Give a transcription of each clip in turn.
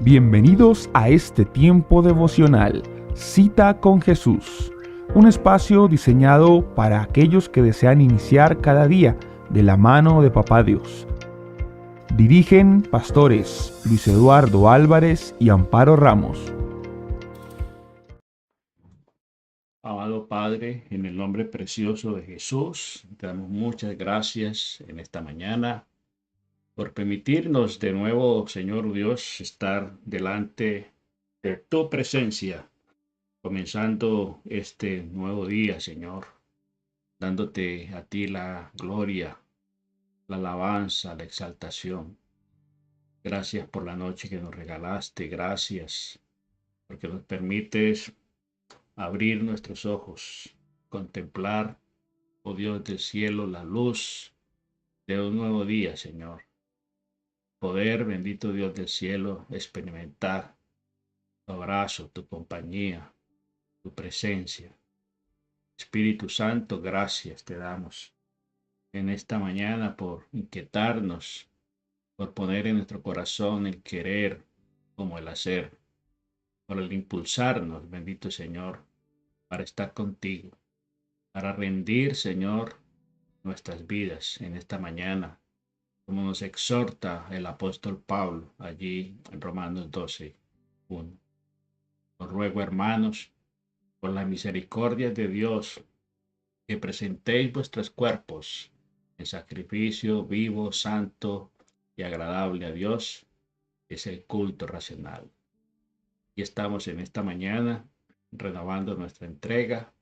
Bienvenidos a este tiempo devocional, Cita con Jesús, un espacio diseñado para aquellos que desean iniciar cada día de la mano de Papá Dios. Dirigen pastores Luis Eduardo Álvarez y Amparo Ramos. Amado Padre, en el nombre precioso de Jesús, te damos muchas gracias en esta mañana por permitirnos de nuevo, Señor Dios, estar delante de tu presencia, comenzando este nuevo día, Señor, dándote a ti la gloria, la alabanza, la exaltación. Gracias por la noche que nos regalaste, gracias porque nos permites abrir nuestros ojos, contemplar, oh Dios del cielo, la luz de un nuevo día, Señor. Poder, bendito Dios del cielo, experimentar tu abrazo, tu compañía, tu presencia. Espíritu Santo, gracias te damos en esta mañana por inquietarnos, por poner en nuestro corazón el querer como el hacer, por el impulsarnos, bendito Señor, para estar contigo, para rendir, Señor, nuestras vidas en esta mañana, como nos exhorta el apóstol Pablo allí en Romanos 12:1. Os ruego, hermanos, por la misericordia de Dios, que presentéis vuestros cuerpos en sacrificio vivo, santo y agradable a Dios, es el culto racional. Y estamos en esta mañana renovando nuestra entrega,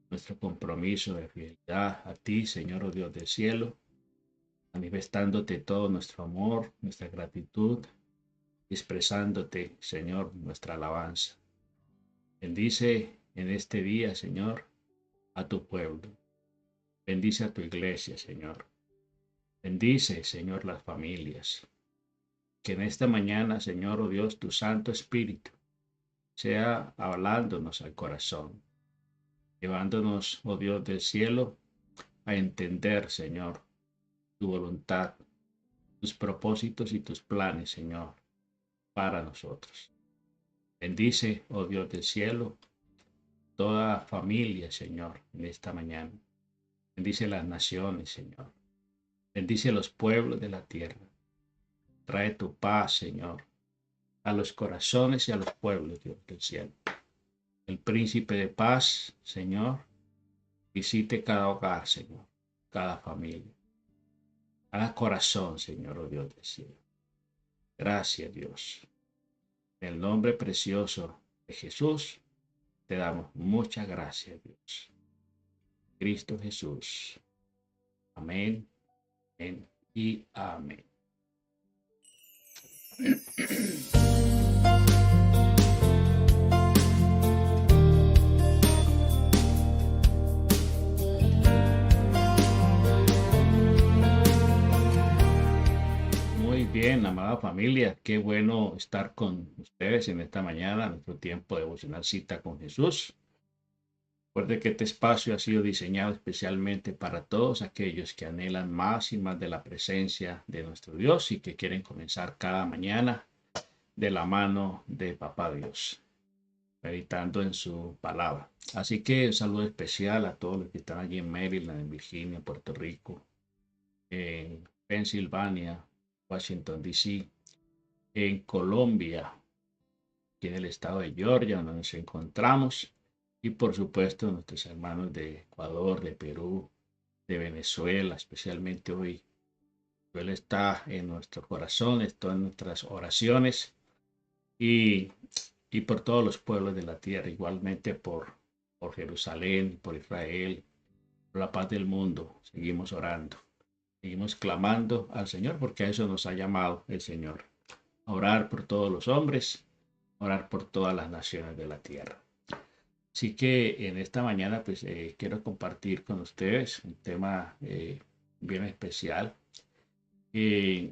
nuestro compromiso de fidelidad a ti, Señor, oh Dios del cielo, manifestándote todo nuestro amor, nuestra gratitud, expresándote, Señor, nuestra alabanza. Bendice en este día, Señor, a tu pueblo. Bendice a tu iglesia, Señor. Bendice, Señor, las familias. Que en esta mañana, Señor, oh Dios, tu Santo Espíritu sea hablándonos al corazón, llevándonos, oh Dios del cielo, a entender, Señor, tu voluntad, tus propósitos y tus planes, Señor, para nosotros. Bendice, oh Dios del cielo, toda familia, Señor, en esta mañana. Bendice las naciones, Señor. Bendice los pueblos de la tierra. Trae tu paz, Señor, a los corazones y a los pueblos, Dios del cielo. El príncipe de paz, Señor, visite cada hogar, Señor, cada familia, cada corazón, Señor, oh Dios del cielo. Gracias, Dios. En el nombre precioso de Jesús, te damos muchas gracias, Dios. Cristo Jesús. Amén, amén y amén. Muy bien, amada familia, qué bueno estar con ustedes en esta mañana, nuestro tiempo devocional Cita con Jesús. Recuerde que este espacio ha sido diseñado especialmente para todos aquellos que anhelan más y más de la presencia de nuestro Dios y que quieren comenzar cada mañana de la mano de Papá Dios, meditando en su palabra. Así que un saludo especial a todos los que están allí en Maryland, en Virginia, Puerto Rico, en Pensilvania, Washington, D.C., en Colombia, aquí en el estado de Georgia, donde nos encontramos, y por supuesto nuestros hermanos de Ecuador, de Perú, de Venezuela, especialmente hoy. Él está en nuestro corazón, está en nuestras oraciones y, y por todos los pueblos de la tierra, igualmente por Jerusalén, por Israel, por la paz del mundo. Seguimos orando, seguimos clamando al Señor porque a eso nos ha llamado el Señor. A orar por todos los hombres, a orar por todas las naciones de la tierra. Así que en esta mañana pues quiero compartir con ustedes un tema bien especial. Eh,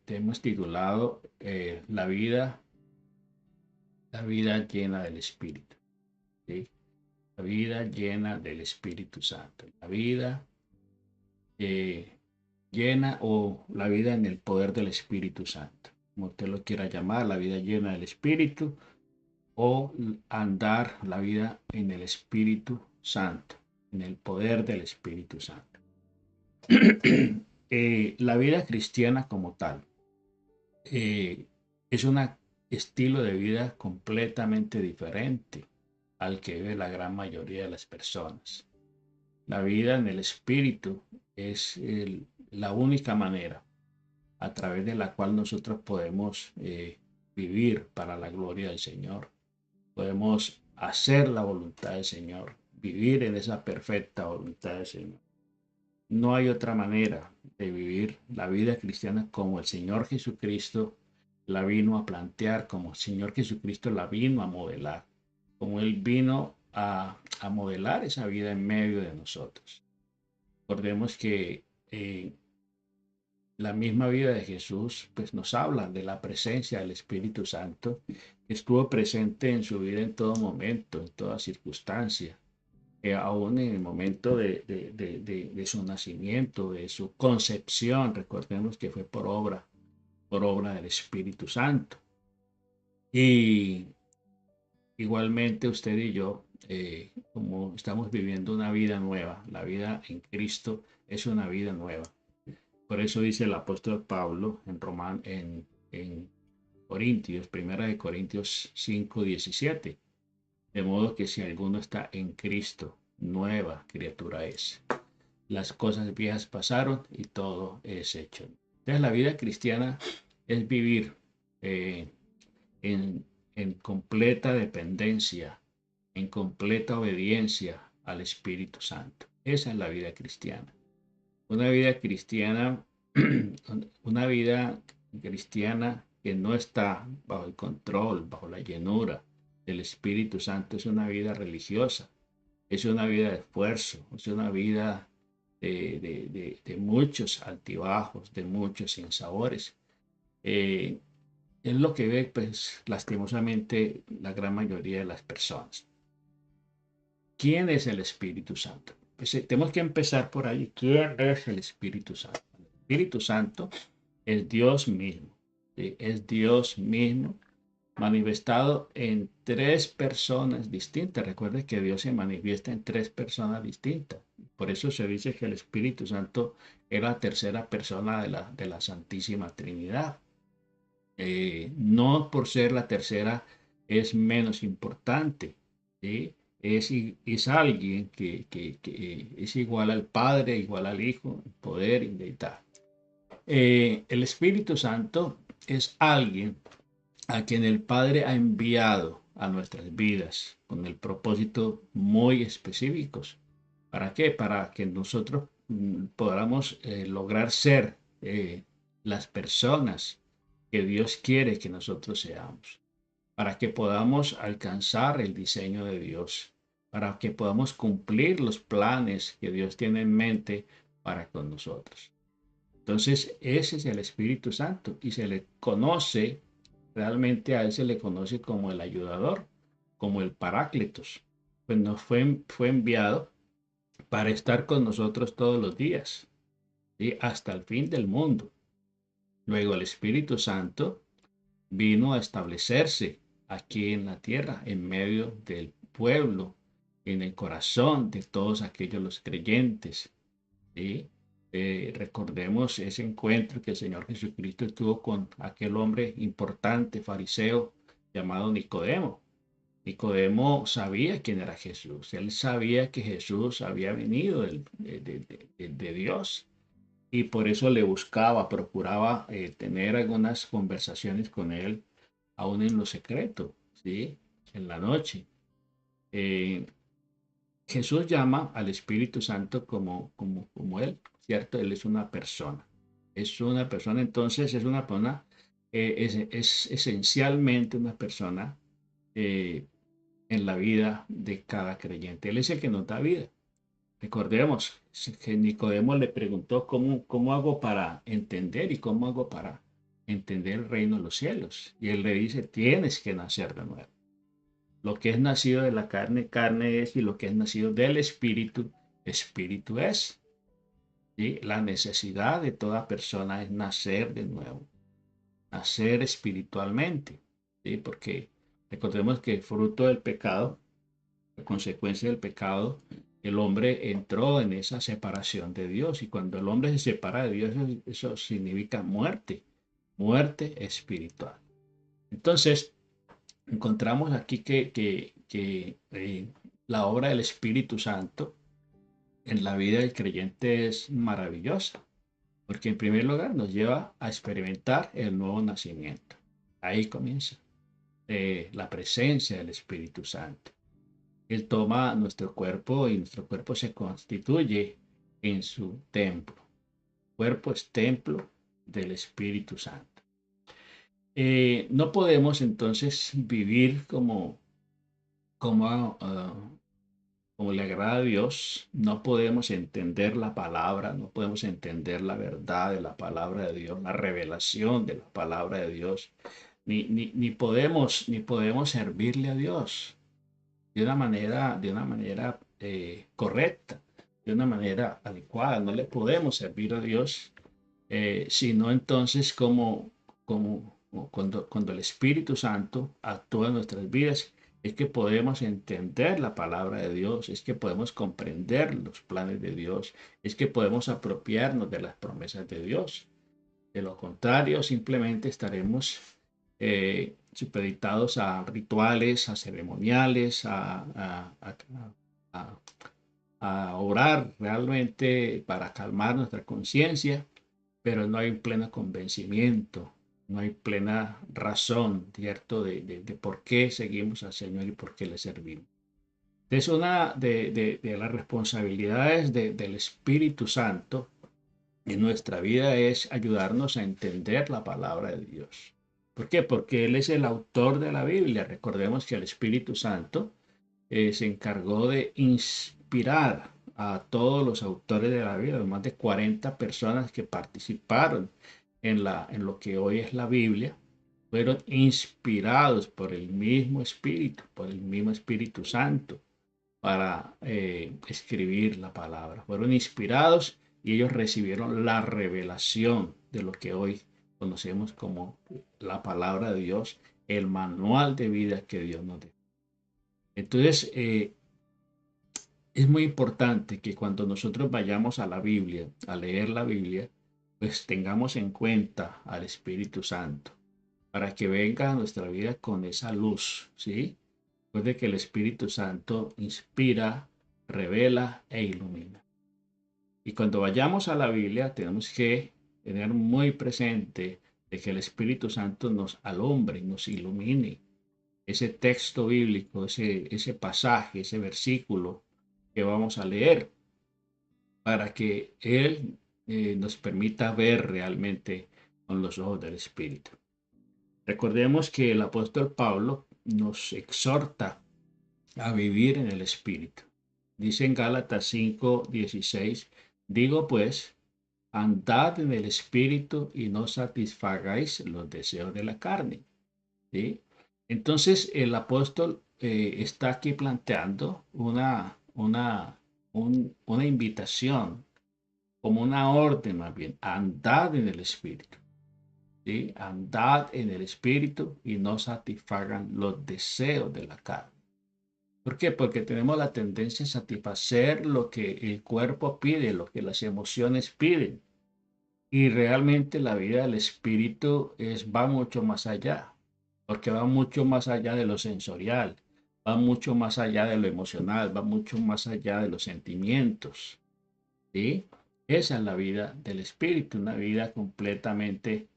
Hemos titulado la vida llena del Espíritu. ¿Sí? La vida llena del Espíritu Santo. La vida llena o la vida en el poder del Espíritu Santo. como usted lo quiera llamar, la vida llena del Espíritu, o andar la vida en el Espíritu Santo, en el poder del Espíritu Santo. La vida cristiana como tal es un estilo de vida completamente diferente al que vive la gran mayoría de las personas. La vida en el Espíritu es la única manera a través de la cual nosotros podemos vivir para la gloria del Señor. Podemos hacer la voluntad del Señor, vivir en esa perfecta voluntad del Señor. No hay otra manera de vivir la vida cristiana como el Señor Jesucristo la vino a plantear, como el Señor Jesucristo la vino a modelar, como Él vino a modelar esa vida en medio de nosotros. Recordemos que la misma vida de Jesús pues nos habla de la presencia del Espíritu Santo, que estuvo presente en su vida en todo momento, en toda circunstancia, aún en el momento de su nacimiento, de su concepción. Recordemos que fue por obra del Espíritu Santo. Y igualmente usted y yo, como estamos viviendo una vida nueva, la vida en Cristo es una vida nueva. Por eso dice el apóstol Pablo en Corintios, primera de Corintios 5:17, de modo que si alguno está en Cristo, nueva criatura es. Las cosas viejas pasaron y todo es hecho. Entonces la vida cristiana es vivir eh, en, en completa dependencia, en completa obediencia al Espíritu Santo. Esa es la vida cristiana. Una vida cristiana, una vida cristiana que no está bajo el control, bajo la llenura del Espíritu Santo, es una vida religiosa, es una vida de esfuerzo, es una vida de muchos altibajos, de muchos sinsabores. Eh, es lo que ve, pues, lastimosamente, la gran mayoría de las personas. ¿Quién es el Espíritu Santo? Pues tenemos que empezar por ahí. ¿Quién es el Espíritu Santo? El Espíritu Santo es Dios mismo. ¿Sí? Es Dios mismo manifestado en tres personas distintas. Recuerde que Dios se manifiesta en tres personas distintas. Por eso se dice que el Espíritu Santo es la tercera persona de la Santísima Trinidad. No por ser la tercera es menos importante, ¿sí? Es alguien que es igual al Padre, igual al Hijo, en poder y deidad. El Espíritu Santo es alguien a quien el Padre ha enviado a nuestras vidas con el propósito muy específicos. ¿Para qué? Para que nosotros podamos lograr ser las personas que Dios quiere que nosotros seamos, para que podamos alcanzar el diseño de Dios, para que podamos cumplir los planes que Dios tiene en mente para con nosotros. Entonces, ese es el Espíritu Santo y se le conoce, realmente a él se le conoce como el ayudador, como el Paráclitos, pues nos fue enviado para estar con nosotros todos los días, ¿sí? Hasta el fin del mundo. Luego el Espíritu Santo vino a establecerse aquí en la tierra, en medio del pueblo, en el corazón de todos aquellos los creyentes. ¿Sí? Recordemos ese encuentro que el Señor Jesucristo tuvo con aquel hombre importante, fariseo, llamado Nicodemo. Nicodemo sabía quién era Jesús. Él sabía que Jesús había venido de Dios y por eso le buscaba, procuraba tener algunas conversaciones con él, aún en lo secreto, ¿sí? En la noche. Eh, Jesús llama al Espíritu Santo como Él, ¿cierto? Él es una persona. Es una persona, entonces es una persona, es esencialmente una persona eh, en la vida de cada creyente. Él es el que nos da vida. Recordemos que Nicodemo le preguntó cómo hago para entender y cómo hago para entender el reino de los cielos. Y él le dice, tienes que nacer de nuevo. Lo que es nacido de la carne, carne es, y lo que es nacido del espíritu, espíritu es. ¿Sí? La necesidad de toda persona es nacer de nuevo. nacer espiritualmente, ¿sí? Porque recordemos que fruto del pecado, la consecuencia del pecado, el hombre entró en esa separación de Dios y cuando el hombre se separa de Dios, eso significa muerte, muerte espiritual. Entonces, encontramos aquí que la obra del Espíritu Santo en la vida del creyente es maravillosa, porque en primer lugar nos lleva a experimentar el nuevo nacimiento. Ahí comienza la presencia del Espíritu Santo. Él toma nuestro cuerpo y nuestro cuerpo se constituye en su templo. El cuerpo es templo del Espíritu Santo. No podemos entonces vivir como, como le agrada a Dios, no podemos entender la palabra, no podemos entender la verdad de la palabra de Dios, la revelación de la palabra de Dios, ni podemos servirle a Dios de una manera correcta, de una manera adecuada. No le podemos servir a Dios, sino entonces cuando el Espíritu Santo actúa en nuestras vidas, es que podemos entender la palabra de Dios, es que podemos comprender los planes de Dios, es que podemos apropiarnos de las promesas de Dios. De lo contrario, simplemente estaremos supeditados a rituales, a ceremoniales, a- a orar realmente para calmar nuestra conciencia, pero no hay un pleno convencimiento, no hay plena razón, ¿cierto?, de por qué seguimos al Señor y por qué le servimos. Es una de las responsabilidades del Espíritu Santo en nuestra vida es ayudarnos a entender la palabra de Dios. ¿Por qué? Porque Él es el autor de la Biblia. Recordemos que el Espíritu Santo se encargó de inspirar a todos los autores de la Biblia, más de 40 personas que participaron en lo que hoy es la Biblia, fueron inspirados por el mismo Espíritu Santo para escribir la palabra. Fueron inspirados y ellos recibieron la revelación de lo que hoy conocemos como la palabra de Dios, el manual de vida que Dios nos dio. Entonces, es muy importante que cuando nosotros vayamos a la Biblia, a leer la Biblia, pues tengamos en cuenta al Espíritu Santo para que venga a nuestra vida con esa luz, ¿sí? Recuerde que el Espíritu Santo inspira, revela e ilumina. Y cuando vayamos a la Biblia tenemos que tener muy presente de que el Espíritu Santo nos alumbre, nos ilumine. Ese texto bíblico, ese pasaje, ese versículo que vamos a leer, para que Él nos permita ver realmente con los ojos del Espíritu. Recordemos que el apóstol Pablo nos exhorta a vivir en el Espíritu. Dice en Gálatas 5:16, digo pues, andad en el Espíritu y no satisfagáis los deseos de la carne. ¿Sí? Entonces el apóstol está aquí planteando una invitación, como una orden más bien, andad en el Espíritu. ¿Sí? Andad en el Espíritu y no satisfagan los deseos de la carne. ¿Por qué? Porque tenemos la tendencia a satisfacer lo que el cuerpo pide, lo que las emociones piden. Y realmente la vida del espíritu va mucho más allá, porque va mucho más allá de lo sensorial, va mucho más allá de lo emocional, va mucho más allá de los sentimientos. ¿Sí? Esa es la vida del espíritu, una vida completamente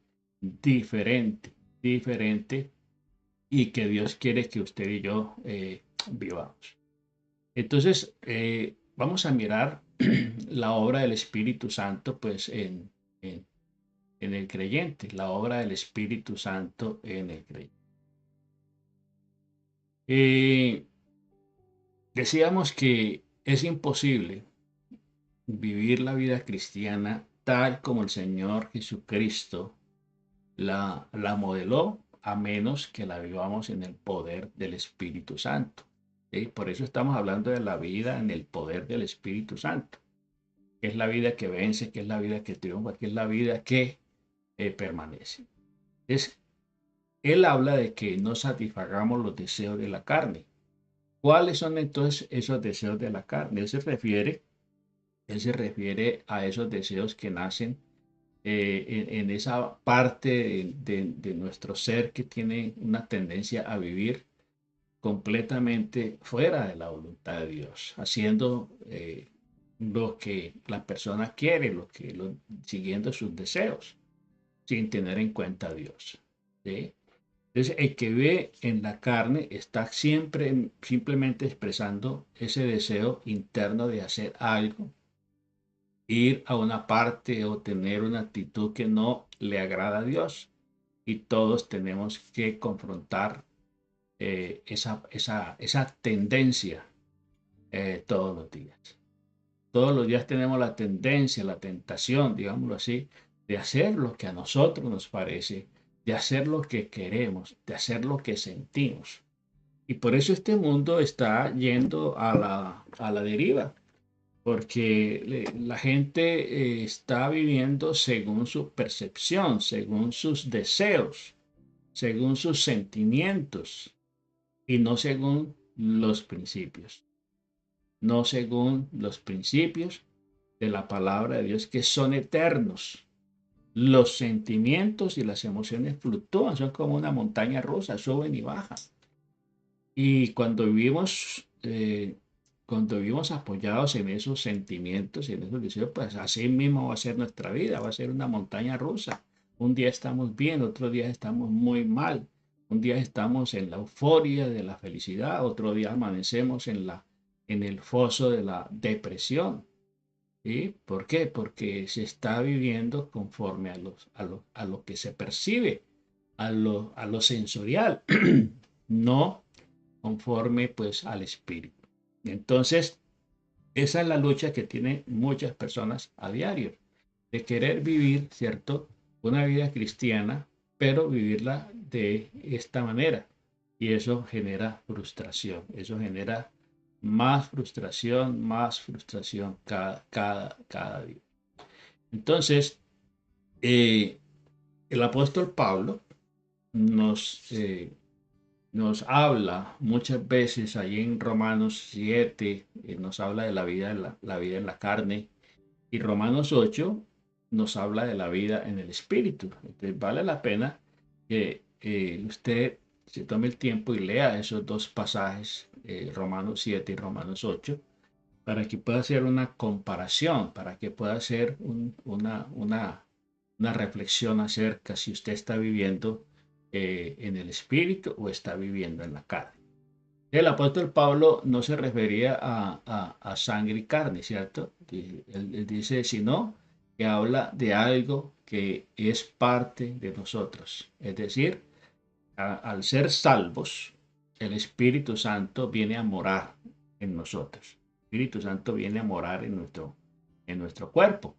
diferente y que Dios quiere que usted y yo vivamos. Entonces, vamos a mirar la obra del Espíritu Santo, pues, en, en el creyente, la obra del Espíritu Santo en el creyente. Decíamos que es imposible vivir la vida cristiana tal como el Señor Jesucristo la modeló, a menos que la vivamos en el poder del Espíritu Santo. ¿Sí? Por eso estamos hablando de la vida en el poder del Espíritu Santo, que es la vida que vence, que es la vida que triunfa, que es la vida que permanece. Es, él habla de que no satisfagamos los deseos de la carne. ¿Cuáles son entonces esos deseos de la carne? Él se refiere a esos deseos que nacen en esa parte de nuestro ser que tiene una tendencia a vivir completamente fuera de la voluntad de Dios, haciendo lo que la persona quiere, siguiendo sus deseos, sin tener en cuenta a Dios. ¿Sí? Entonces, el que ve en la carne está siempre simplemente expresando ese deseo interno de hacer algo, ir a una parte o tener una actitud que no le agrada a Dios. Y todos tenemos que confrontar esa tendencia todos los días. Todos los días tenemos la tendencia, la tentación, digámoslo así, de hacer lo que a nosotros nos parece, de hacer lo que queremos, de hacer lo que sentimos. Y por eso este mundo está yendo a la deriva, porque la gente está viviendo según su percepción, según sus deseos, según sus sentimientos y no según los principios, no según los principios de la palabra de Dios que son eternos. Los sentimientos y las emociones fluctúan, son como una montaña rusa, suben y bajan. Y cuando vivimos apoyados en esos sentimientos y en esos deseos, pues así mismo va a ser nuestra vida, va a ser una montaña rusa. Un día estamos bien, otro día estamos muy mal. Un día estamos en la euforia de la felicidad, otro día amanecemos en el foso de la depresión. ¿Sí? ¿Por qué? Porque se está viviendo conforme a lo que se percibe, a lo sensorial, no conforme pues al espíritu. Entonces, esa es la lucha que tienen muchas personas a diario, de querer vivir, ¿cierto? Una vida cristiana, pero vivirla de esta manera. Y eso genera frustración, eso genera más frustración cada día. Entonces, eh, el apóstol Pablo nos, eh, nos habla muchas veces allí en Romanos 7, nos habla de la vida en la carne, y Romanos 8 nos habla de la vida en el espíritu. Entonces vale la pena que usted se tome el tiempo y lea esos dos pasajes, Romanos 7 y Romanos 8, para que pueda hacer una comparación, para que pueda hacer una reflexión acerca si usted está viviendo en el espíritu o está viviendo en la carne. El apóstol Pablo no se refería a sangre y carne, ¿cierto? Él dice, sino que habla de algo que es parte de nosotros. Es decir, al ser salvos, el Espíritu Santo viene a morar en nosotros. El Espíritu Santo viene a morar en nuestro cuerpo.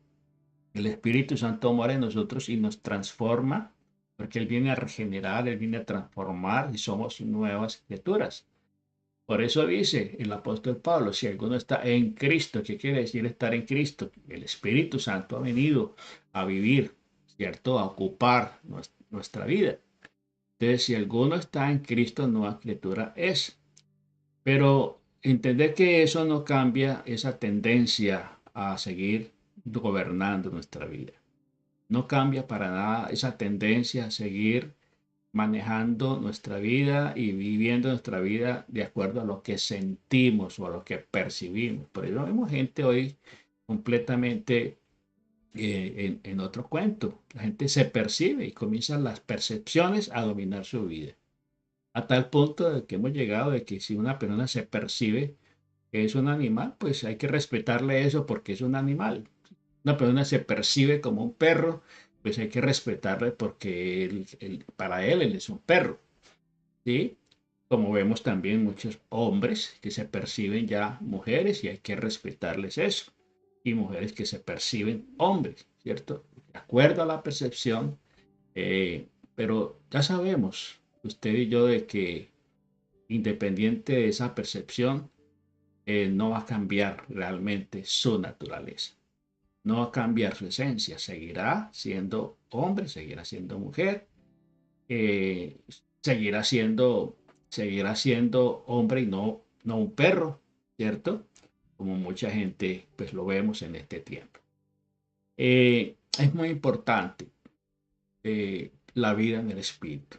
El Espíritu Santo mora en nosotros y nos transforma, porque Él viene a regenerar, Él viene a transformar y somos nuevas criaturas. Por eso dice el apóstol Pablo, si alguno está en Cristo, ¿qué quiere decir estar en Cristo? El Espíritu Santo ha venido a vivir, ¿cierto? A ocupar nuestra vida. Entonces, si alguno está en Cristo, nueva criatura es. Pero entender que eso no cambia esa tendencia a seguir gobernando nuestra vida. No cambia para nada esa tendencia a seguir manejando nuestra vida y viviendo nuestra vida de acuerdo a lo que sentimos o a lo que percibimos. Por eso vemos gente hoy completamente en otro cuento. La gente se percibe y comienzan las percepciones a dominar su vida. A tal punto de que hemos llegado de que si una persona se percibe que es un animal, pues hay que respetarle eso porque es un animal. Una persona se percibe como un perro, pues hay que respetarle porque para él es un perro. ¿Sí? Como vemos también muchos hombres que se perciben ya mujeres y hay que respetarles eso. Y mujeres que se perciben hombres, ¿cierto? De acuerdo a la percepción, pero ya sabemos, usted y yo, de que independiente de esa percepción, no va a cambiar realmente su naturaleza. No va a cambiar su esencia. Seguirá siendo hombre, seguirá siendo mujer, eh, seguirá siendo, seguirá siendo hombre y no un perro, ¿cierto? Como mucha gente pues lo vemos en este tiempo. Es muy importante la vida en el espíritu.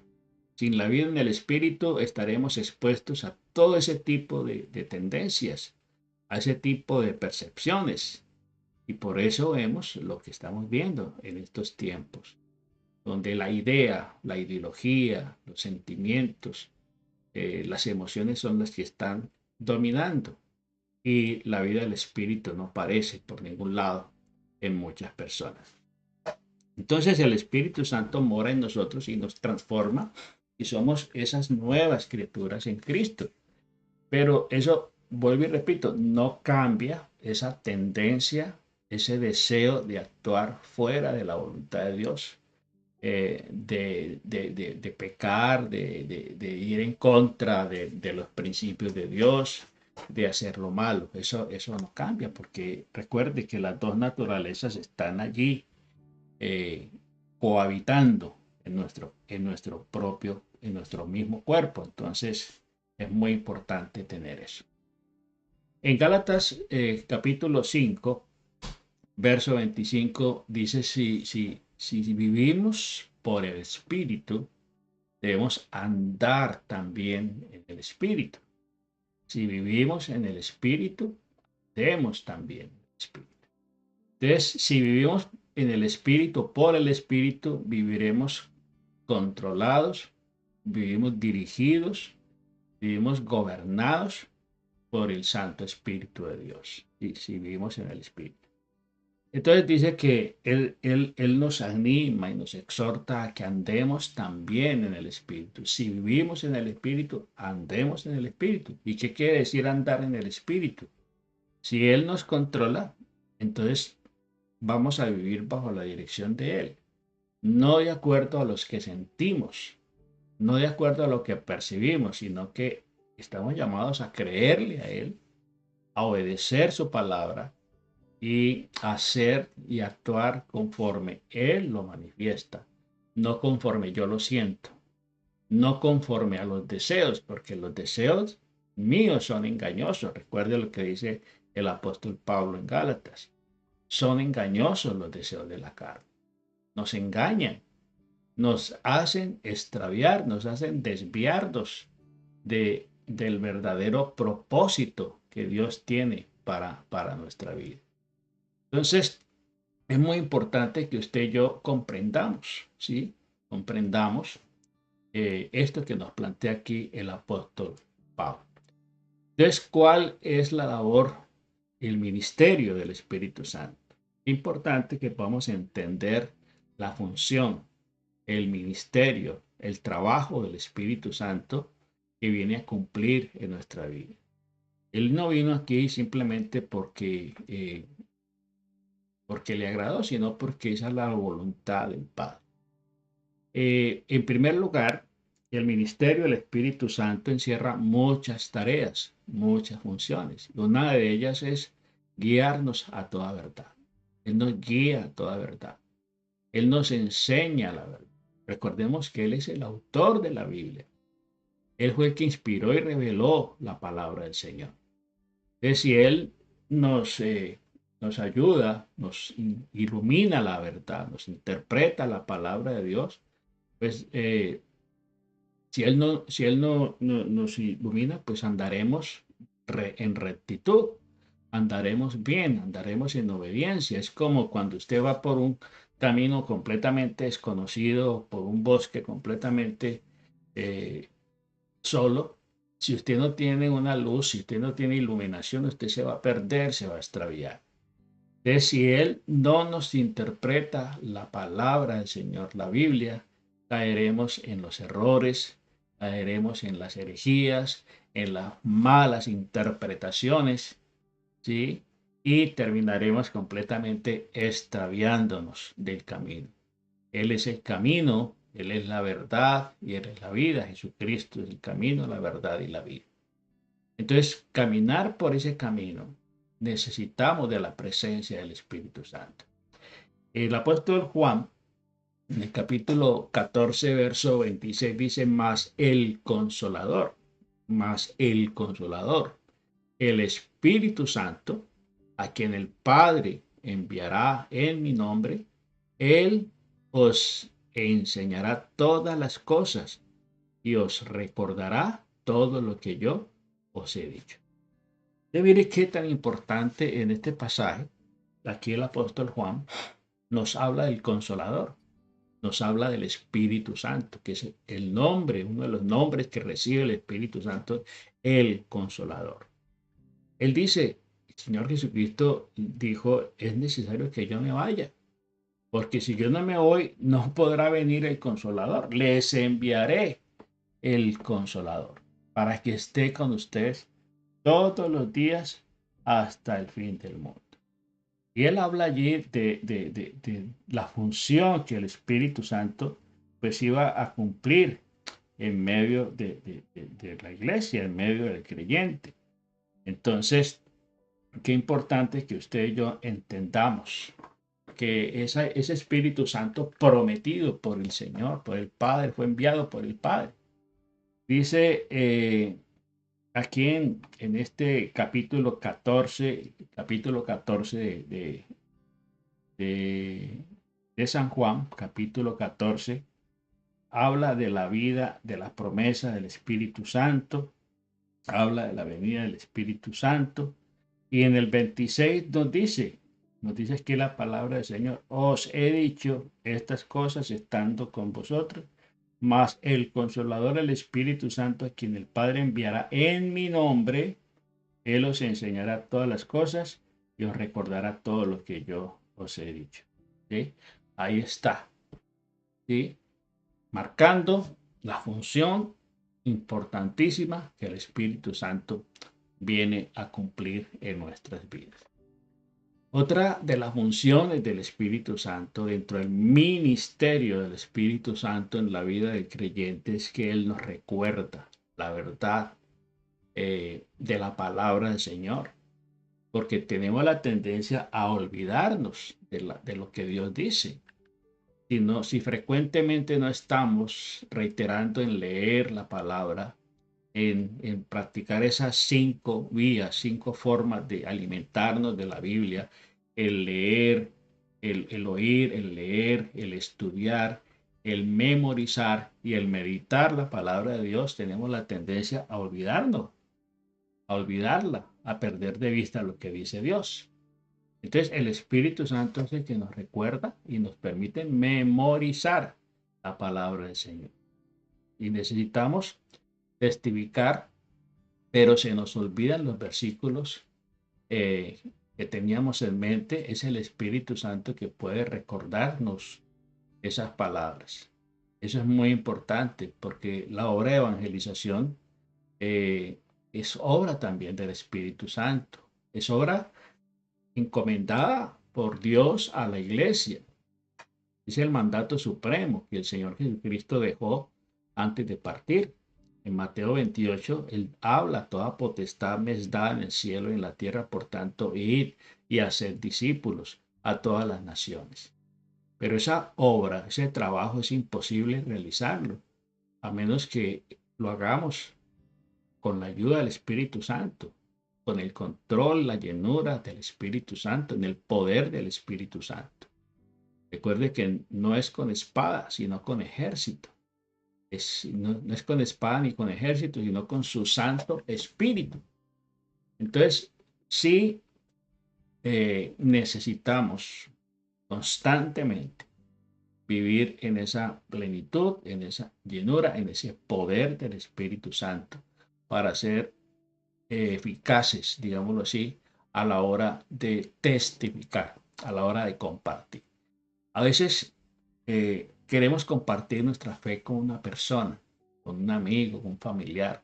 Sin la vida en el espíritu estaremos expuestos a todo ese tipo de tendencias, a ese tipo de percepciones. Y por eso vemos lo que estamos viendo en estos tiempos, donde la idea, la ideología, los sentimientos, las emociones son las que están dominando y la vida del espíritu no aparece por ningún lado en muchas personas. Entonces el Espíritu Santo mora en nosotros y nos transforma y somos esas nuevas criaturas en Cristo. Pero eso, vuelvo y repito, no cambia esa tendencia, ese deseo de actuar fuera de la voluntad de Dios, de pecar, de ir en contra de los principios de Dios, de hacer lo malo. Eso no cambia porque recuerde que las dos naturalezas están allí eh, cohabitando en nuestro mismo cuerpo. Entonces es muy importante tener eso. En Gálatas capítulo 5, verso 25 dice, si vivimos por el Espíritu, debemos andar también en el Espíritu. Si vivimos en el Espíritu, debemos también en el Espíritu. Entonces, si vivimos en el Espíritu, por el Espíritu, viviremos controlados, vivimos dirigidos, vivimos gobernados por el Santo Espíritu de Dios. Y si vivimos en el Espíritu. Entonces dice que él nos anima y nos exhorta a que andemos también en el Espíritu. Si vivimos en el Espíritu, andemos en el Espíritu. ¿Y qué quiere decir andar en el Espíritu? Si Él nos controla, entonces vamos a vivir bajo la dirección de Él, no de acuerdo a los que sentimos, no de acuerdo a lo que percibimos, sino que estamos llamados a creerle a Él, a obedecer su palabra y hacer y actuar conforme Él lo manifiesta, no conforme yo lo siento, no conforme a los deseos, porque los deseos míos son engañosos. Recuerde lo que dice el apóstol Pablo en Gálatas. Son engañosos los deseos de la carne. Nos engañan, nos hacen extraviar, nos hacen desviarnos del verdadero propósito que Dios tiene para nuestra vida. Entonces, es muy importante que usted y yo comprendamos, ¿sí? Comprendamos esto que nos plantea aquí el apóstol Pablo. Entonces, ¿cuál es la labor, el ministerio del Espíritu Santo? Importante que podamos entender la función, el ministerio, el trabajo del Espíritu Santo que viene a cumplir en nuestra vida. Él no vino aquí simplemente porque le agradó, sino porque esa es la voluntad del Padre. En primer lugar, el ministerio del Espíritu Santo encierra muchas tareas, muchas funciones. Una de ellas es guiarnos a toda verdad. Él nos guía a toda verdad. Él nos enseña la verdad. Recordemos que Él es el autor de la Biblia. Él fue el que inspiró y reveló la palabra del Señor. Entonces, si Él nos ayuda, nos ilumina la verdad, nos interpreta la palabra de Dios, pues si él no nos ilumina, pues andaremos en rectitud, andaremos bien, andaremos en obediencia. Es como cuando usted va por un camino completamente desconocido, por un bosque completamente eh, solo. Si usted no tiene una luz, si usted no tiene iluminación, usted se va a perder, se va a extraviar. Entonces, si Él no nos interpreta la palabra del Señor, la Biblia, caeremos en los errores, caeremos en las herejías, en las malas interpretaciones, ¿sí? Y terminaremos completamente extraviándonos del camino. Él es el camino, Él es la verdad y Él es la vida. Jesucristo es el camino, la verdad y la vida. Entonces, caminar por ese camino, necesitamos de la presencia del Espíritu Santo. El apóstol Juan En el capítulo 14, verso 26 dice, más el consolador, el Espíritu Santo, a quien el Padre enviará en mi nombre, Él os enseñará todas las cosas y os recordará todo lo que yo os he dicho. De mire qué tan importante en este pasaje, aquí el apóstol Juan nos habla del consolador, nos habla del Espíritu Santo, que es el nombre, uno de los nombres que recibe el Espíritu Santo, el consolador. Él dice, el Señor Jesucristo dijo, es necesario que yo me vaya, porque si yo no me voy, no podrá venir el consolador. Les enviaré el consolador para que esté con ustedes todos los días hasta el fin del mundo. Y él habla allí de la función que el Espíritu Santo pues iba a cumplir en medio de la iglesia, en medio del creyente. Entonces, qué importante que usted y yo entendamos que ese Espíritu Santo prometido por el Señor, por el Padre, fue enviado por el Padre. Dice aquí en este capítulo 14 de, de San Juan, capítulo 14, habla de la vida, de las promesas del Espíritu Santo, habla de la venida del Espíritu Santo, y en el 26 nos dice aquí la palabra del Señor, os he dicho estas cosas estando con vosotros, mas el Consolador, el Espíritu Santo, a quien el Padre enviará en mi nombre, Él os enseñará todas las cosas y os recordará todo lo que yo os he dicho. ¿Sí? Ahí está, ¿sí? Marcando la función importantísima que el Espíritu Santo viene a cumplir en nuestras vidas. Otra de las funciones del Espíritu Santo dentro del ministerio del Espíritu Santo en la vida del creyente es que Él nos recuerda la verdad de la palabra del Señor, porque tenemos la tendencia a olvidarnos de lo que Dios dice. Si frecuentemente no estamos reiterando en leer la palabra, en practicar esas 5 vías, 5 formas de alimentarnos de la Biblia, el leer, el oír, el leer, el estudiar, el memorizar y el meditar la palabra de Dios, tenemos la tendencia a olvidarnos, a olvidarla, a perder de vista lo que dice Dios. Entonces, el Espíritu Santo es el que nos recuerda y nos permite memorizar la palabra del Señor. Y necesitamos testificar, pero se nos olvidan los versículos eh, que teníamos en mente. Es el Espíritu Santo que puede recordarnos esas palabras. Eso es muy importante porque la obra de evangelización eh, es obra también del Espíritu Santo. Es obra encomendada por Dios a la iglesia. Es el mandato supremo que el Señor Jesucristo dejó antes de partir. En Mateo 28, Él habla, toda potestad me es dada en el cielo y en la tierra, por tanto, id y hacer discípulos a todas las naciones. Pero esa obra, ese trabajo es imposible realizarlo, a menos que lo hagamos con la ayuda del Espíritu Santo, con el control, la llenura del Espíritu Santo, en el poder del Espíritu Santo. Recuerde que no es con espada, sino con ejército. No es con espada ni con ejército, sino con su Santo Espíritu. Entonces, sí necesitamos constantemente vivir en esa plenitud, en esa llenura, en ese poder del Espíritu Santo para ser eficaces, digámoslo así, a la hora de testificar, a la hora de compartir. A veces queremos compartir nuestra fe con una persona, con un amigo, con un familiar,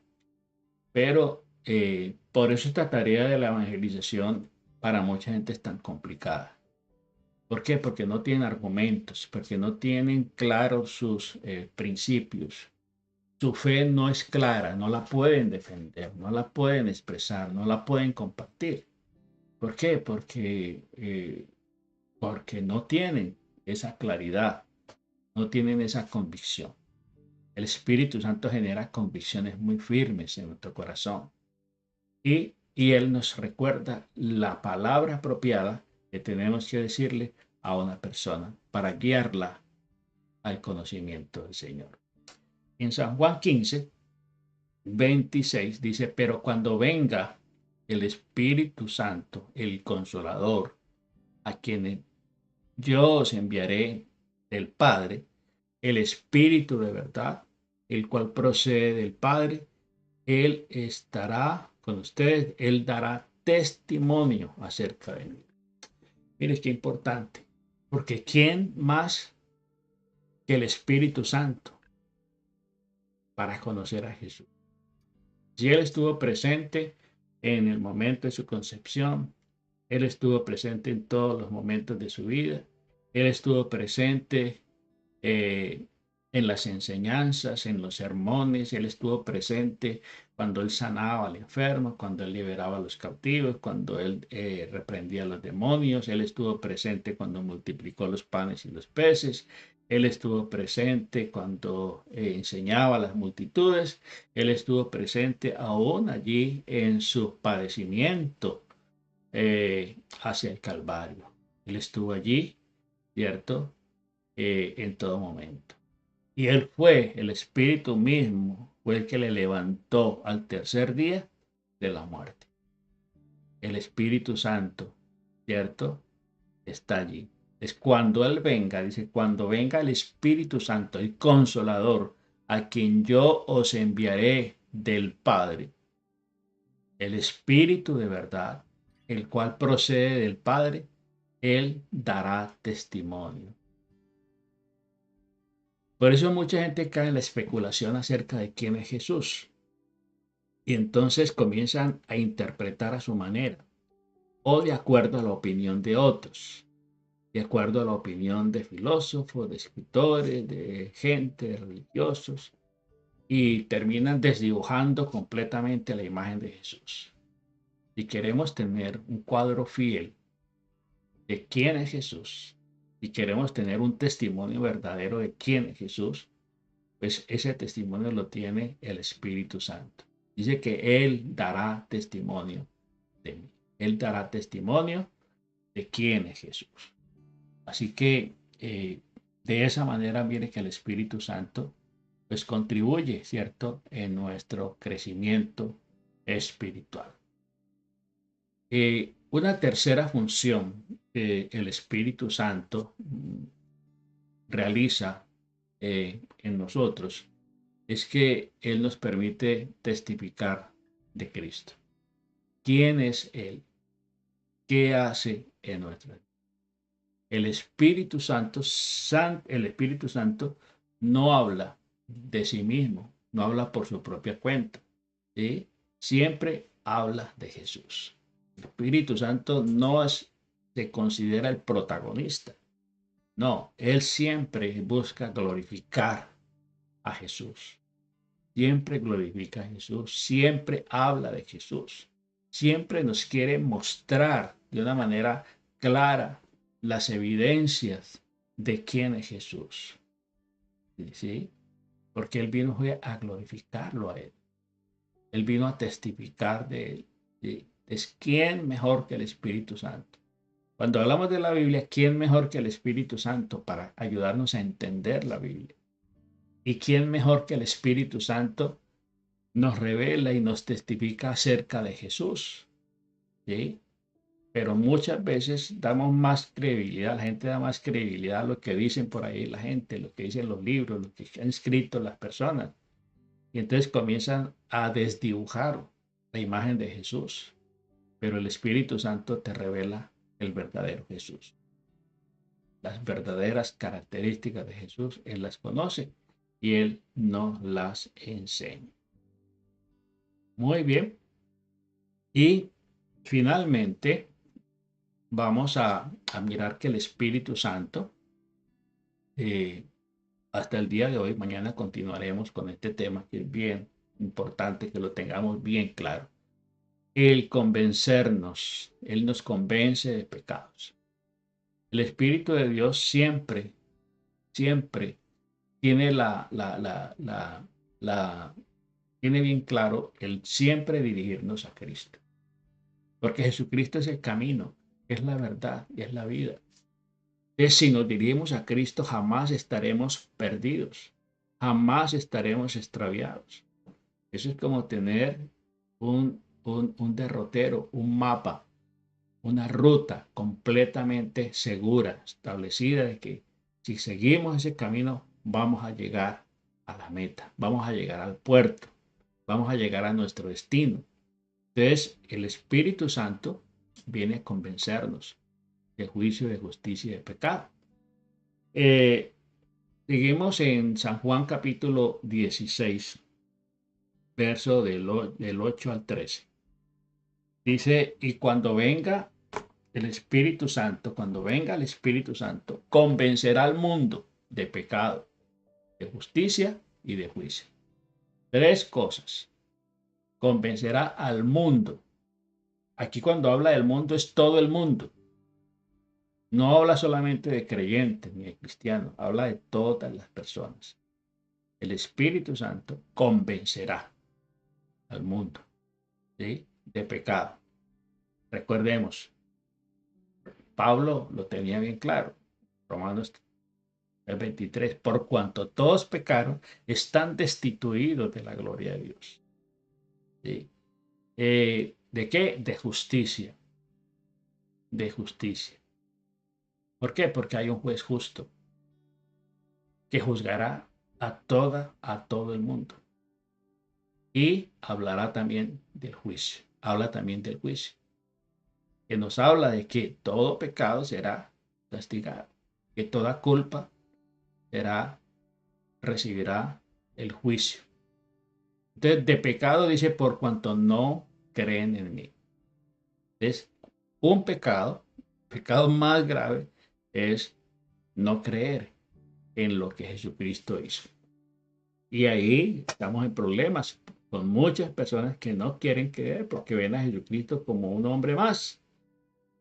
pero por eso esta tarea de la evangelización para mucha gente es tan complicada. ¿Por qué? Porque no tienen argumentos, porque no tienen claros sus principios. Su fe no es clara, no la pueden defender, no la pueden expresar, no la pueden compartir. ¿Por qué? Porque no tienen esa claridad. no tienen esa convicción. El Espíritu Santo genera convicciones muy firmes en nuestro corazón y Él nos recuerda la palabra apropiada que tenemos que decirle a una persona para guiarla al conocimiento del Señor. En San Juan 15:26 dice, pero cuando venga el Espíritu Santo, el Consolador, a quien yo os enviaré del Padre, el Espíritu de verdad, el cual procede del Padre, Él estará con ustedes, Él dará testimonio acerca de mí. Mire qué importante, porque ¿quién más que el Espíritu Santo para conocer a Jesús? Si Él estuvo presente en el momento de su concepción, Él estuvo presente en todos los momentos de su vida, Él estuvo presente eh, en las enseñanzas, en los sermones, Él estuvo presente cuando Él sanaba al enfermo, cuando Él liberaba a los cautivos, cuando Él reprendía a los demonios, Él estuvo presente cuando multiplicó los panes y los peces, Él estuvo presente cuando enseñaba a las multitudes, Él estuvo presente aún allí en su padecimiento hacia el Calvario. Él estuvo allí, ¿cierto? En todo momento. Y Él fue, el Espíritu mismo, fue el que le levantó al tercer día de la muerte. El Espíritu Santo, ¿cierto? Está allí. Es cuando Él venga, dice, cuando venga el Espíritu Santo, el Consolador, a quien yo os enviaré del Padre, el Espíritu de verdad, el cual procede del Padre, Él dará testimonio. Por eso mucha gente cae en la especulación acerca de quién es Jesús. Y entonces comienzan a interpretar a su manera o de acuerdo a la opinión de otros, de acuerdo a la opinión de filósofos, de escritores, de gente, de religiosos, y terminan desdibujando completamente la imagen de Jesús. Si queremos tener un cuadro fiel de quién es Jesús, si queremos tener un testimonio verdadero de quién es Jesús, pues ese testimonio lo tiene el Espíritu Santo. Dice que Él dará testimonio de mí. Él dará testimonio de quién es Jesús. Así que de esa manera viene que el Espíritu Santo pues contribuye, ¿cierto?, en nuestro crecimiento espiritual. Una tercera función que el Espíritu Santo realiza en nosotros es que Él nos permite testificar de Cristo. ¿Quién es Él? ¿Qué hace en nuestra vida? El Espíritu Santo no habla de sí mismo, no habla por su propia cuenta, ¿sí? Siempre habla de Jesús. El Espíritu Santo se considera el protagonista. No, Él siempre busca glorificar a Jesús. Siempre glorifica a Jesús, siempre habla de Jesús, siempre nos quiere mostrar de una manera clara las evidencias de quién es Jesús. ¿Sí? Porque Él vino a glorificarlo a Él. Él vino a testificar de Él. ¿Sí? Es quién mejor que el Espíritu Santo. Cuando hablamos de la Biblia, ¿quién mejor que el Espíritu Santo para ayudarnos a entender la Biblia? ¿Y quién mejor que el Espíritu Santo nos revela y nos testifica acerca de Jesús? ¿Sí? Pero muchas veces damos más credibilidad, la gente da más credibilidad a lo que dicen por ahí la gente, lo que dicen los libros, lo que han escrito las personas. Y entonces comienzan a desdibujar la imagen de Jesús. Pero el Espíritu Santo te revela el verdadero Jesús. Las verdaderas características de Jesús, Él las conoce y Él nos las enseña. Muy bien. Y finalmente vamos a mirar que el Espíritu Santo, hasta el día de hoy, mañana continuaremos con este tema que es bien importante que lo tengamos bien claro. El convencernos, Él nos convence de pecados. El Espíritu de Dios siempre tiene tiene bien claro el siempre dirigirnos a Cristo. Porque Jesucristo es el camino, es la verdad y es la vida. Entonces, si nos dirigimos a Cristo, jamás estaremos perdidos, jamás estaremos extraviados. Eso es como tener un derrotero, un mapa, una ruta completamente segura, establecida de que si seguimos ese camino, vamos a llegar a la meta, vamos a llegar al puerto, vamos a llegar a nuestro destino. Entonces, el Espíritu Santo viene a convencernos de juicio, de justicia y de pecado. Eh, Seguimos en San Juan capítulo 16, verso del 8 al 13. Dice, y cuando venga el Espíritu Santo, convencerá al mundo de pecado, de justicia y de juicio. Tres cosas. Convencerá al mundo. Aquí cuando habla del mundo es todo el mundo. No habla solamente de creyentes ni de cristianos, habla de todas las personas. El Espíritu Santo convencerá al mundo, ¿sí?, de pecado. Recordemos, Pablo lo tenía bien claro. Romanos el 23, por cuanto todos pecaron, están destituidos de la gloria de Dios. ¿Sí? ¿De qué? De justicia. De justicia. ¿Por qué? Porque hay un juez justo que juzgará a todo el mundo. Y hablará también del juicio. Habla también del juicio. Que nos habla de que todo pecado será castigado. Que toda culpa recibirá el juicio. Entonces, de pecado dice, por cuanto no creen en mí. Es un pecado más grave es no creer en lo que Jesucristo hizo. Y ahí estamos en problemas con muchas personas que no quieren creer porque ven a Jesucristo como un hombre más,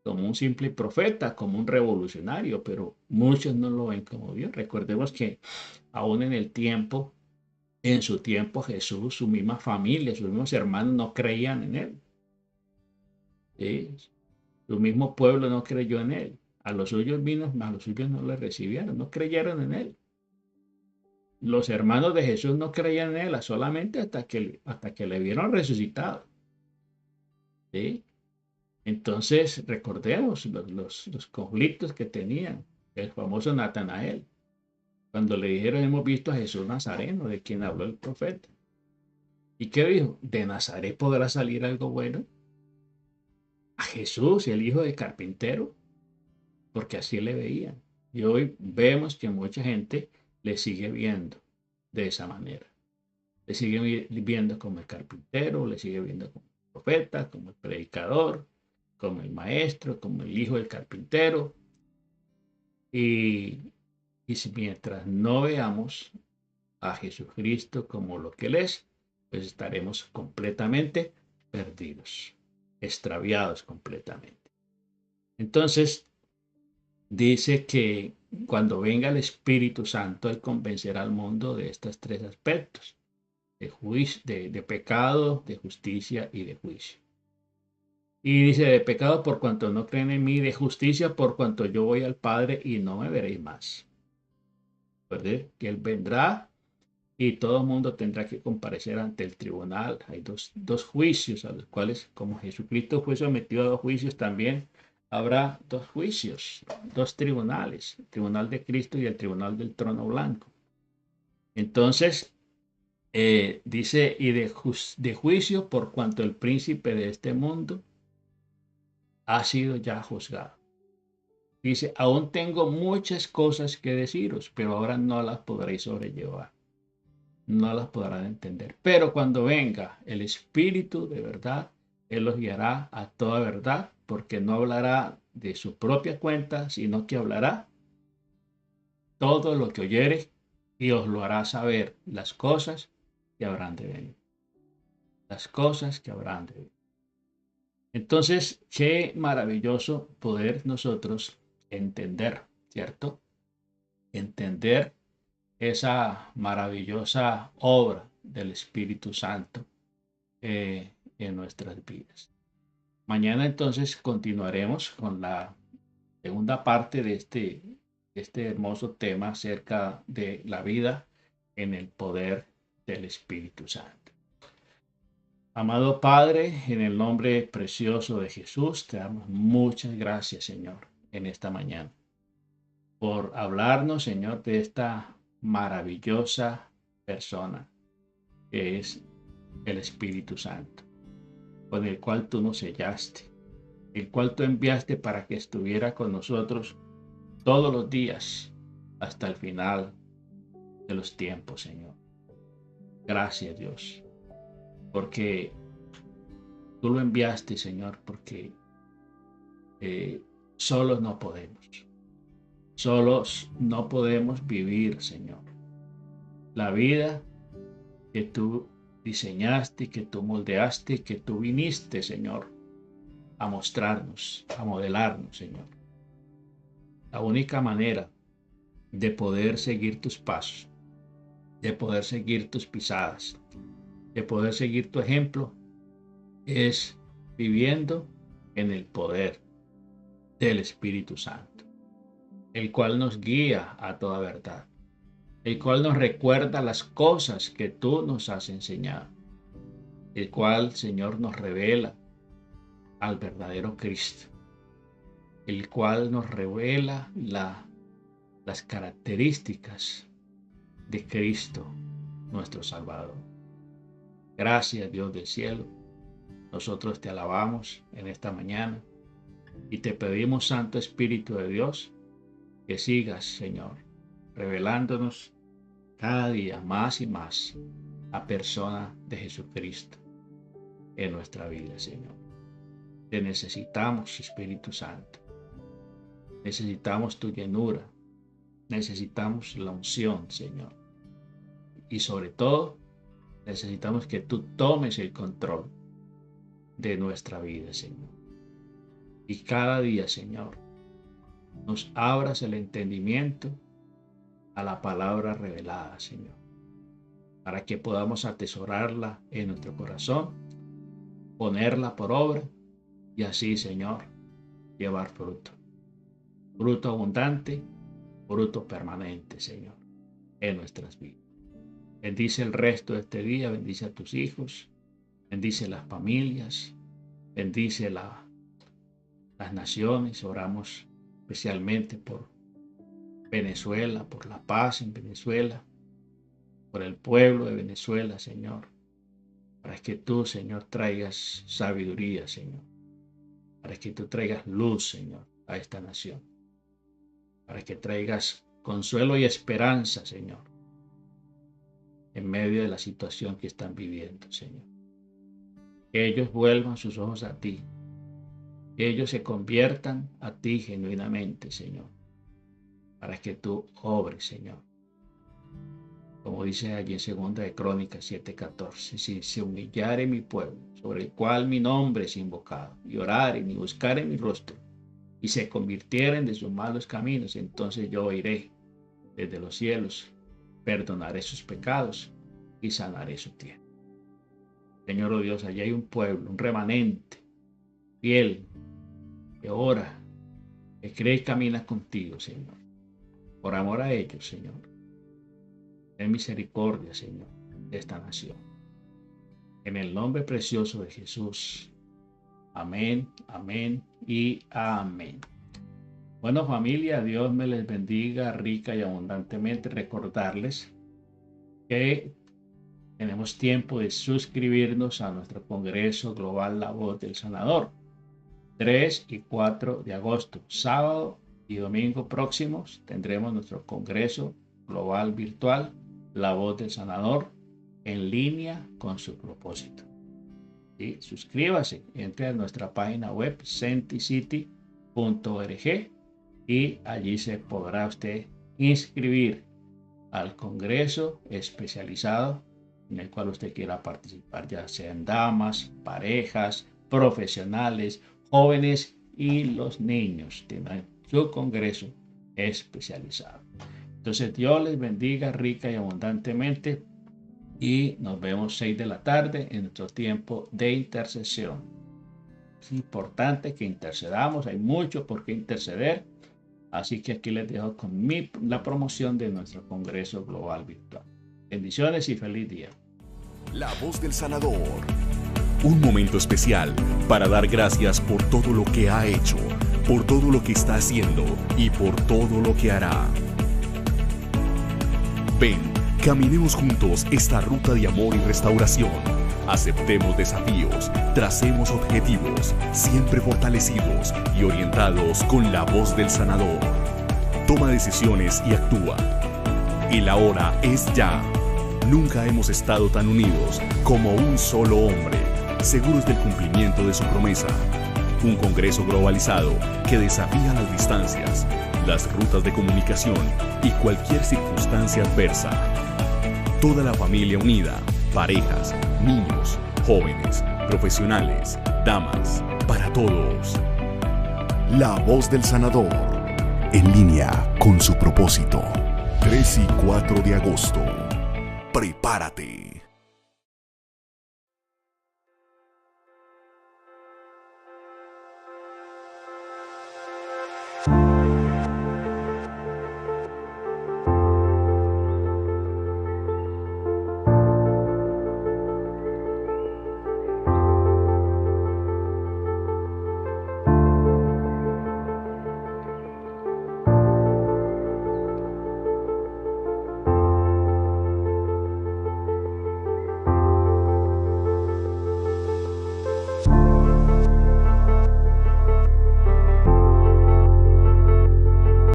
como un simple profeta, como un revolucionario, pero muchos no lo ven como Dios. Recordemos que aún en su tiempo Jesús, su misma familia, sus mismos hermanos no creían en él. ¿Sí? Su mismo pueblo no creyó en él. A los suyos vino, a los suyos no le recibieron, no creyeron en él. Los hermanos de Jesús no creían en él solamente hasta que le vieron resucitado. ¿Sí? Entonces, recordemos los conflictos que tenían el famoso Natanael, cuando le dijeron, hemos visto a Jesús Nazareno, de quien habló el profeta. ¿Y qué dijo? ¿De Nazaret podrá salir algo bueno? A Jesús, el hijo del carpintero, porque así le veían. Y hoy vemos que mucha gente le sigue viendo de esa manera. Le sigue viendo como el carpintero, le sigue viendo como el profeta, como el predicador, como el maestro, como el hijo del carpintero. Y, si mientras no veamos a Jesucristo como lo que Él es, pues estaremos completamente perdidos, extraviados completamente. Entonces, dice que cuando venga el Espíritu Santo, Él convencerá al mundo de estos tres aspectos, de pecado, de justicia y de juicio. Y dice, de pecado por cuanto no creen en mí, de justicia por cuanto yo voy al Padre y no me veréis más. ¿Verdad? Que Él vendrá y todo el mundo tendrá que comparecer ante el tribunal. Hay dos juicios a los cuales, como Jesucristo fue sometido a dos juicios, también habrá dos juicios, dos tribunales, el tribunal de Cristo y el tribunal del trono blanco. Entonces, dice, y de juicio por cuanto el príncipe de este mundo ha sido ya juzgado. Dice, aún tengo muchas cosas que deciros, pero ahora no las podréis sobrellevar, no las podrán entender. Pero cuando venga el Espíritu de verdad, Él los guiará a toda verdad, porque no hablará de su propia cuenta, sino que hablará todo lo que oyere y os lo hará saber las cosas que habrán de venir. Las cosas que habrán de venir. Entonces, qué maravilloso poder nosotros entender, ¿cierto? Entender esa maravillosa obra del Espíritu Santo en nuestras vidas. Mañana entonces continuaremos con la segunda parte de este hermoso tema acerca de la vida en el poder del Espíritu Santo. Amado Padre, en el nombre precioso de Jesús, te damos muchas gracias, Señor, en esta mañana, por hablarnos, Señor, de esta maravillosa persona que es el Espíritu Santo, con el cual tú nos sellaste, el cual tú enviaste para que estuviera con nosotros todos los días hasta el final de los tiempos, Señor. Gracias, Dios, porque tú lo enviaste, Señor, porque solos no podemos. Solos no podemos vivir, Señor. La vida que tú diseñaste, que tú moldeaste, que tú viniste, Señor, a mostrarnos, a modelarnos, Señor. La única manera de poder seguir tus pasos, de poder seguir tus pisadas, de poder seguir tu ejemplo, es viviendo en el poder del Espíritu Santo, el cual nos guía a toda verdad, el cual nos recuerda las cosas que tú nos has enseñado, el cual, Señor, nos revela al verdadero Cristo, el cual nos revela las características de Cristo, nuestro Salvador. Gracias, Dios del cielo. Nosotros te alabamos en esta mañana y te pedimos, Santo Espíritu de Dios, que sigas, Señor, revelándonos cada día más y más la persona de Jesucristo en nuestra vida, Señor. Te necesitamos, Espíritu Santo. Necesitamos tu llenura. Necesitamos la unción, Señor. Y sobre todo, necesitamos que tú tomes el control de nuestra vida, Señor. Y cada día, Señor, nos abras el entendimiento a la palabra revelada, Señor, para que podamos atesorarla en nuestro corazón, ponerla por obra y así, Señor, llevar fruto. Fruto abundante, fruto permanente, Señor, en nuestras vidas. Bendice el resto de este día, bendice a tus hijos, bendice las familias, bendice las naciones. Oramos especialmente por Venezuela, por la paz en Venezuela, por el pueblo de Venezuela, Señor, para que tú, Señor, traigas sabiduría, Señor, para que tú traigas luz, Señor, a esta nación, para que traigas consuelo y esperanza, Señor, en medio de la situación que están viviendo, Señor. Que ellos vuelvan sus ojos a ti, que ellos se conviertan a ti genuinamente, Señor, para que tú obres, Señor. Como dice allí en 2 de Crónicas 7:14, si se humillare mi pueblo, sobre el cual mi nombre es invocado, y oraren y buscaren mi rostro, y se convirtieren de sus malos caminos, entonces yo oiré desde los cielos, perdonaré sus pecados y sanaré su tierra. Señor, oh Dios, allí hay un pueblo, un remanente fiel, que ora, que cree y camina contigo, Señor. Por amor a ellos, Señor, ten misericordia, Señor, de esta nación. En el nombre precioso de Jesús. Amén, amén y amén. Bueno, familia, Dios me les bendiga rica y abundantemente. Recordarles que tenemos tiempo de suscribirnos a nuestro Congreso Global La Voz del Sanador. 3 y 4 de agosto, sábado y domingo próximos, tendremos nuestro Congreso Global Virtual La Voz del Sanador en línea con su propósito. ¿Sí? Suscríbase, entre a nuestra página web senticity.org y allí se podrá usted inscribir al congreso especializado en el cual usted quiera participar, ya sean damas, parejas, profesionales, jóvenes y los niños. Tendrán su congreso especializado. Entonces Dios les bendiga rica y abundantemente y nos vemos 6 de la tarde en nuestro tiempo de intercesión. Es importante que intercedamos, hay mucho por qué interceder, así que aquí les dejo con la promoción de nuestro Congreso Global Virtual. Bendiciones y feliz día. La voz del sanador. Un momento especial para dar gracias por todo lo que ha hecho, por todo lo que está haciendo y por todo lo que hará. Ven, caminemos juntos esta ruta de amor y restauración. Aceptemos desafíos, tracemos objetivos, siempre fortalecidos y orientados con la voz del sanador. Toma decisiones y actúa. Y la hora es ya. Nunca hemos estado tan unidos como un solo hombre, seguros del cumplimiento de su promesa. Un congreso globalizado que desafía las distancias, las rutas de comunicación y cualquier circunstancia adversa. Toda la familia unida, parejas, niños, jóvenes, profesionales, damas, para todos. La voz del sanador, en línea con su propósito. 3 y 4 de agosto. Prepárate.